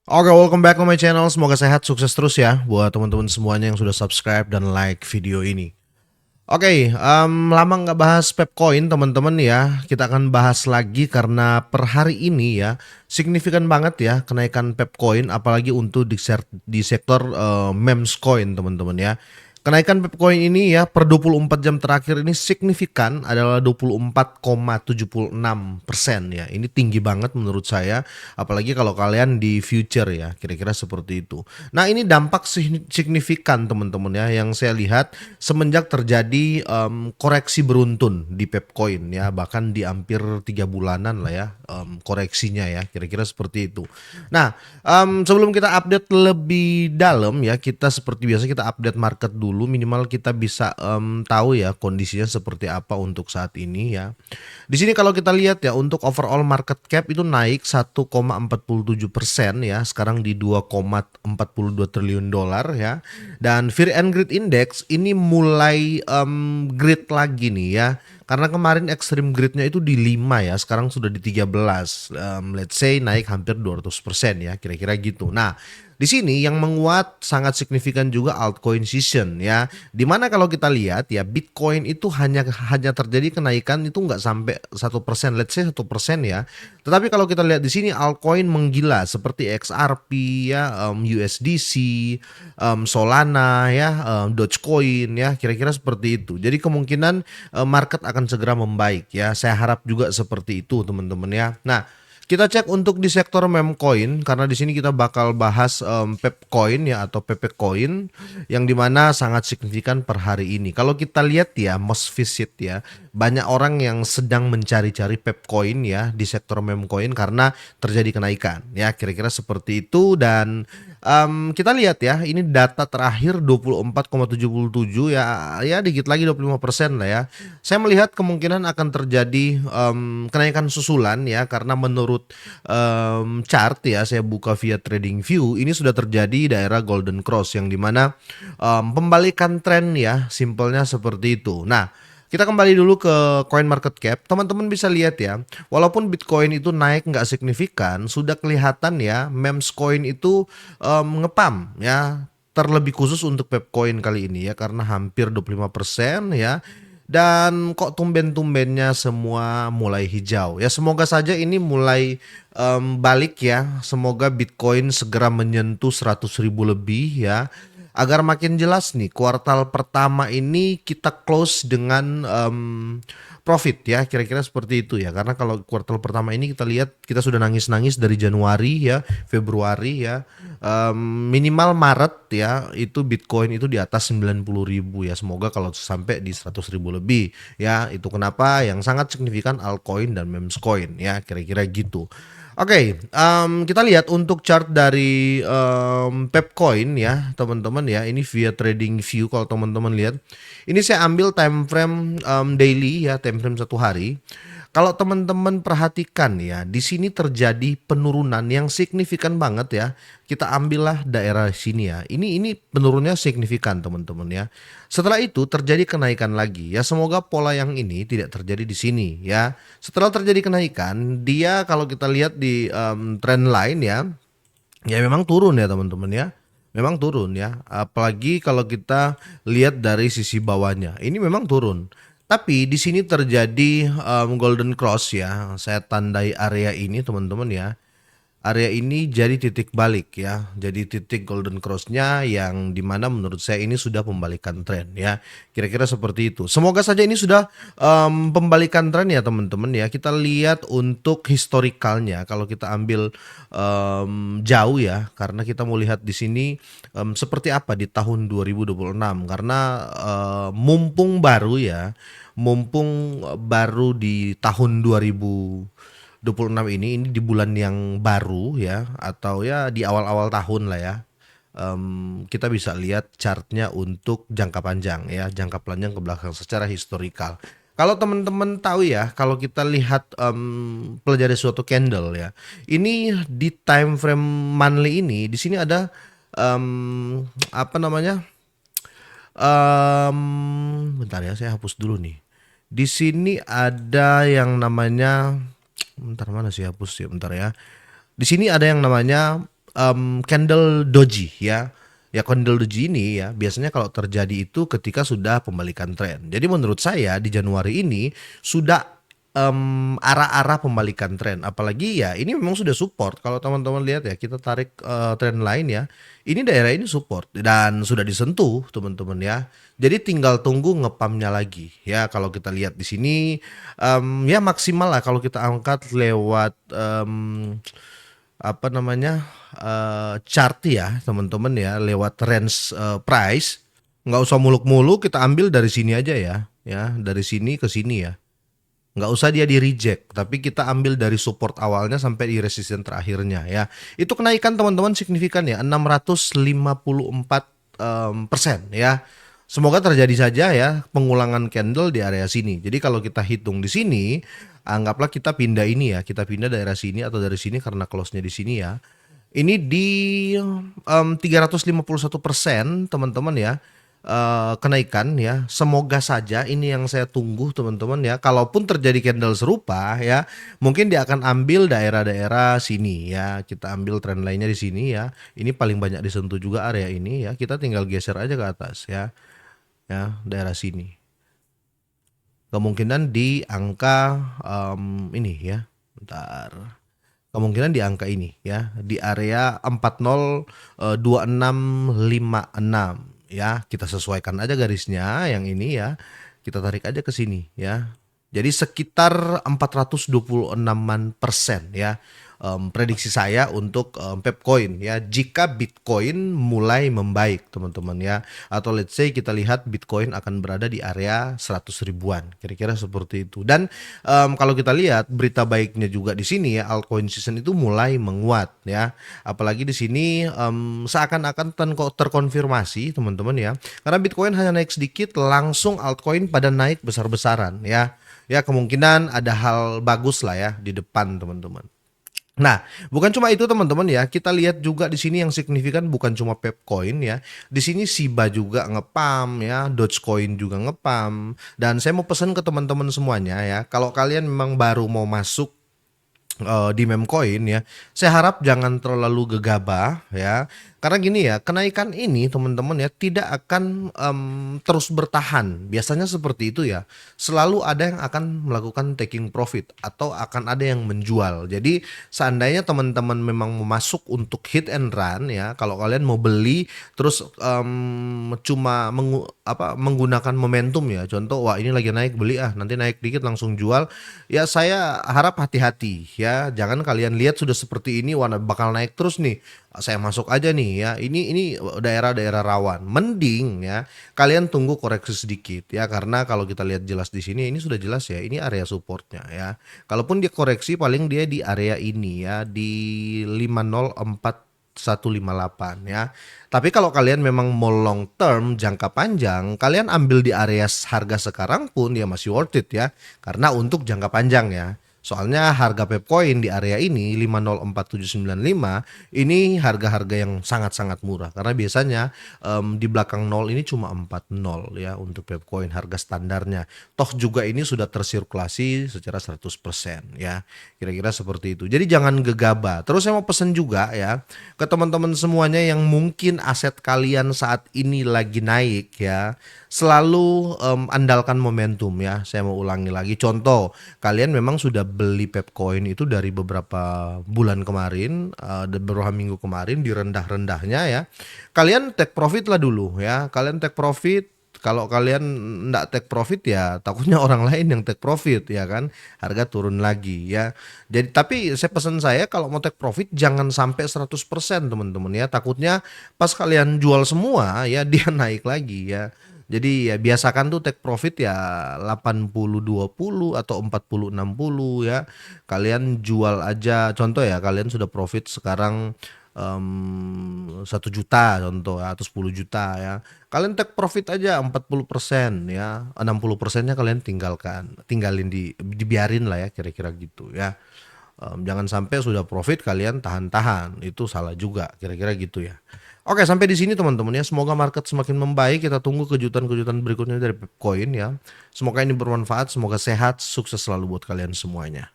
Oke, welcome back to my channel. Semoga sehat, sukses terus ya buat teman-teman semuanya yang sudah subscribe dan like video ini. Oke, lama nggak bahas Pepcoin teman-teman ya. Kita akan bahas lagi karena per hari ini ya signifikan banget ya kenaikan Pepcoin, apalagi untuk di sektor memes coin teman-teman ya. Kenaikan Pepcoin ini ya per 24 jam terakhir ini signifikan adalah 24,76% ya. Ini tinggi banget menurut saya, apalagi kalau kalian di future ya, kira-kira seperti itu. Nah, ini dampak signifikan teman-teman ya yang saya lihat semenjak terjadi koreksi beruntun di Pepcoin ya, bahkan di hampir 3 bulanan lah ya koreksinya ya, kira-kira seperti itu. Nah, sebelum kita update lebih dalam ya, kita seperti biasa kita update market dulu, minimal kita bisa tahu ya kondisinya seperti apa untuk saat ini ya. Di sini kalau kita lihat ya untuk overall market cap itu naik 1,47% ya, sekarang di 2,42 triliun dolar ya. Dan Fear and Greed Index ini mulai greed lagi nih ya. Karena kemarin extreme greednya itu di 5 ya, sekarang sudah di 13. Let's say naik hampir 200% ya, kira-kira gitu. Nah, di sini yang menguat sangat signifikan juga altcoin season ya. Dimana kalau kita lihat ya Bitcoin itu hanya terjadi kenaikan itu nggak sampai 1%, let's say 1% ya. Tetapi kalau kita lihat di sini altcoin menggila seperti XRP ya, USDC, Solana ya, Dogecoin ya, kira-kira seperti itu. Jadi kemungkinan market akan segera membaik ya. Saya harap juga seperti itu teman-teman ya. Nah, kita cek untuk di sektor meme coin karena di sini kita bakal bahas Pepcoin ya atau Pepecoin yang dimana sangat signifikan per hari ini. Kalau kita lihat ya most visit ya banyak orang yang sedang mencari-cari Pepcoin ya di sektor meme coin karena terjadi kenaikan ya kira-kira seperti itu. Dan kita lihat ya ini data terakhir 24,77 ya, ya dikit lagi 25% lah ya. Saya melihat kemungkinan akan terjadi kenaikan susulan ya karena menurut chart ya, saya buka via TradingView, ini sudah terjadi di daerah Golden Cross yang dimana pembalikan tren ya, simpelnya seperti itu. Nah, kita kembali dulu ke coin market cap. Teman-teman bisa lihat ya, walaupun Bitcoin itu naik nggak signifikan, sudah kelihatan ya memes coin itu ngepam ya. Terlebih khusus untuk Pepcoin kali ini ya, karena hampir 25% ya. Dan kok tumben-tumbennya semua mulai hijau. Ya semoga saja ini mulai balik ya. Semoga Bitcoin segera menyentuh 100.000 lebih ya. Agar makin jelas nih kuartal pertama ini kita close dengan profit ya, kira-kira seperti itu ya. Karena kalau kuartal pertama ini kita lihat kita sudah nangis-nangis dari Januari ya, Februari ya. Minimal Maret ya itu Bitcoin itu di atas 90.000 ya. Semoga kalau sampai di 100.000 lebih ya. Itu kenapa yang sangat signifikan altcoin dan memes coin ya, kira-kira gitu. Oke, kita lihat untuk chart dari Pepcoin ya teman-teman ya. Ini via TradingView kalau teman-teman lihat. Ini saya ambil time frame daily ya, time frame 1 hari. Kalau teman-teman perhatikan ya, di sini terjadi penurunan yang signifikan banget ya. Kita ambillah daerah sini ya. Ini penurunnya signifikan teman-teman ya. Setelah itu terjadi kenaikan lagi ya. Semoga pola yang ini tidak terjadi di sini ya. Setelah terjadi kenaikan, dia kalau kita lihat di trend line ya, ya memang turun ya teman-teman ya. Memang turun ya. Apalagi kalau kita lihat dari sisi bawahnya. Ini memang turun. Tapi di sini terjadi golden cross ya. Saya tandai area ini teman-teman ya. Area ini jadi titik balik ya, jadi titik golden cross-nya yang dimana menurut saya ini sudah pembalikan tren ya, kira-kira seperti itu. Semoga saja ini sudah pembalikan tren ya teman-teman ya. Kita lihat untuk historikalnya, kalau kita ambil jauh ya, karena kita mau lihat di sini seperti apa di tahun 2026 karena mumpung baru ya, mumpung baru di tahun 2026 ini di bulan yang baru ya atau ya di awal-awal tahun lah ya. Kita bisa lihat chartnya untuk jangka panjang ya, jangka panjang ke belakang secara historikal. Kalau teman-teman tahu ya, kalau kita lihat pelajari suatu candle ya, ini di time frame monthly ini di sini ada apa namanya? Bentar ya, saya hapus dulu nih. Di sini ada yang namanya, bentar mana sih hapus ya, bentar ya. Di sini ada yang namanya candle doji ya. Ya candle doji ini ya biasanya kalau terjadi itu ketika sudah pembalikan tren. Jadi menurut saya di Januari ini sudah arah-arah pembalikan tren. Apalagi ya ini memang sudah support. Kalau teman-teman lihat ya kita tarik tren lain ya. Ini daerah ini support dan sudah disentuh teman-teman ya. Jadi tinggal tunggu ngepamnya lagi ya. Kalau kita lihat di sini ya maksimal lah kalau kita angkat lewat apa namanya chart ya teman-teman ya lewat range price, nggak usah muluk-muluk, kita ambil dari sini aja ya dari sini ke sini ya, nggak usah dia di reject tapi kita ambil dari support awalnya sampai di resistance terakhirnya ya. Itu kenaikan teman-teman signifikan ya 654% ya. Semoga terjadi saja ya pengulangan candle di area sini. Jadi kalau kita hitung di sini, anggaplah kita pindah ini ya, kita pindah daerah sini atau dari sini karena close-nya di sini ya. Ini di 351% teman-teman ya, kenaikan ya. Semoga saja ini yang saya tunggu teman-teman ya. Kalaupun terjadi candle serupa ya, mungkin dia akan ambil daerah-daerah sini ya. Kita ambil tren lainnya di sini ya. Ini paling banyak disentuh juga area ini ya. Kita tinggal geser aja ke atas ya. Ya, daerah sini. Kemungkinan di angka ini ya. Bentar. Kemungkinan di angka ini ya, di area 402656 ya. Kita sesuaikan aja garisnya yang ini ya. Kita tarik aja ke sini ya. Jadi sekitar 426% ya. Prediksi saya untuk Pepcoin ya, jika Bitcoin mulai membaik teman-teman ya, atau let's say kita lihat Bitcoin akan berada di area 100 ribuan kira-kira seperti itu. Dan kalau kita lihat berita baiknya juga di sini ya, altcoin season itu mulai menguat ya, apalagi di sini seakan-akan terkonfirmasi teman-teman ya, karena Bitcoin hanya naik sedikit langsung altcoin pada naik besar-besaran ya. Ya kemungkinan ada hal bagus lah ya di depan teman-teman. Nah, bukan cuma itu teman-teman ya. Kita lihat juga di sini yang signifikan bukan cuma Pepcoin ya. Di sini Shiba juga ngepam ya, Dogecoin juga ngepam. Dan saya mau pesan ke teman-teman semuanya ya, kalau kalian memang baru mau masuk di Memcoin ya, saya harap jangan terlalu gegabah ya. Karena gini ya, kenaikan ini teman-teman ya tidak akan terus bertahan. Biasanya seperti itu ya. Selalu ada yang akan melakukan taking profit atau akan ada yang menjual. Jadi seandainya teman-teman memang mau masuk untuk hit and run ya, kalau kalian mau beli terus cuma menggunakan momentum ya. Contoh, wah ini lagi naik beli nanti naik dikit langsung jual. Ya saya harap hati-hati ya. Jangan kalian lihat sudah seperti ini, wah bakal naik terus nih, saya masuk aja nih ya. Ini daerah-daerah rawan. Mending ya kalian tunggu koreksi sedikit ya, karena kalau kita lihat jelas di sini ini sudah jelas ya, ini area supportnya ya. Kalaupun dia koreksi paling dia di area ini ya, di 504.158 ya. Tapi kalau kalian memang mau long term, jangka panjang, kalian ambil di area harga sekarang pun ya masih worth it ya, karena untuk jangka panjang ya. Soalnya harga Pepcoin di area ini 504.795 ini harga-harga yang sangat-sangat murah, karena biasanya di belakang 0 ini cuma 40 ya untuk Pepcoin harga standarnya. Toh juga ini sudah tersirkulasi secara 100% ya. Kira-kira seperti itu. Jadi jangan gegabah. Terus saya mau pesan juga ya ke teman-teman semuanya yang mungkin aset kalian saat ini lagi naik ya. Selalu andalkan momentum ya. Saya mau ulangi lagi. Contoh, kalian memang sudah beli Pepcoin itu dari beberapa bulan kemarin, beberapa minggu kemarin di rendah-rendahnya ya. Kalian take profit lah dulu ya. Kalian take profit. Kalau kalian nggak take profit ya takutnya orang lain yang take profit ya kan. Harga turun lagi ya. Jadi tapi pesan saya kalau mau take profit jangan sampai 100% teman-teman ya. Takutnya pas kalian jual semua ya dia naik lagi ya. Jadi ya biasakan tuh take profit ya 80-20 atau 40-60 ya. Kalian jual aja, contoh ya kalian sudah profit sekarang 1 juta contoh ya, atau 10 juta ya. Kalian take profit aja 40% ya, 60%-nya kalian tinggalin dibiarin lah ya kira-kira gitu ya. Jangan sampai sudah profit kalian tahan-tahan, itu salah juga kira-kira gitu ya. Oke, sampai di sini teman-teman ya. Semoga market semakin membaik. Kita tunggu kejutan-kejutan berikutnya dari Pepcoin ya. Semoga ini bermanfaat, semoga sehat, sukses selalu buat kalian semuanya.